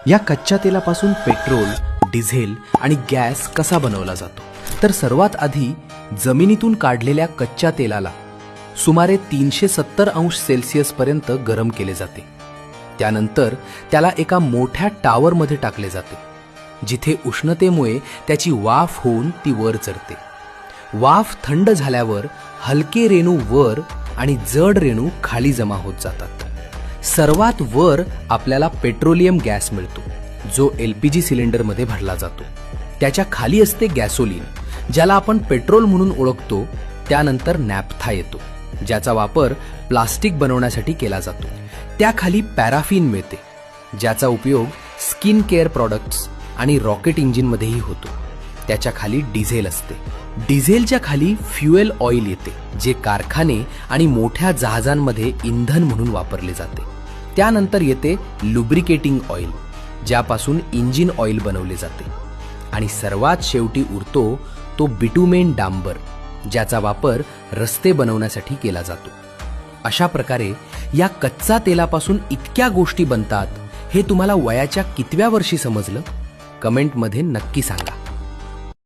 या कच्च्या तेलापासून पेट्रोल, डिझेल आणि गॅस कसा बनवला जातो? तर सर्वात आधी जमिनीतून काढलेल्या कच्च्या तेलाला सुमारे 370 अंश सेल्सिअस पर्यंत गरम केले जाते. त्यानंतर त्याला एका मोठ्या टॉवरमध्ये टाकले जाते, जिथे उष्णतेमुळे त्याची वाफ होऊन ती वर चढते. वाफ थंड झाल्यावर हलके रेणू वर आणि जड रेणू खाली जमा होत जातात. सर्वात वर आपल्याला पेट्रोलियम गॅस मिळतो, जो LPG सिलेंडरमध्ये भरला जातो. त्याच्या खाली असते गॅसोलीन, ज्याला आपण पेट्रोल म्हणून ओळखतो. त्यानंतर नॅफ्था येतो, ज्याचा वापर प्लास्टिक बनवण्यासाठी केला जातो. त्याखाली पॅराफिन मिळते, ज्याचा उपयोग स्किन केअर प्रॉडक्ट्स आणि रॉकेट इंजिनमध्येही होतो. त्याच्या खाली डिझेल असते. डिझेलच्या खाली फ्युएल ऑइल येते, जे कारखाने आणि मोठ्या जहाजांमध्ये इंधन म्हणून वापरले जाते. त्यानंतर येते लुब्रिकेटिंग ऑइल, ज्यापासून इंजिन ऑइल बनवले जाते. आणि सर्वात शेवटी उरतो तो बिटुमेन डांबर, ज्याचा वापर रस्ते बनवण्यासाठी केला जातो. अशा प्रकारे या कच्चा तेलापासून इतक्या गोष्टी बनतात. हे तुम्हाला वयाच्या कितव्या वर्षी समजलं? कमेंटमध्ये नक्की सांगा.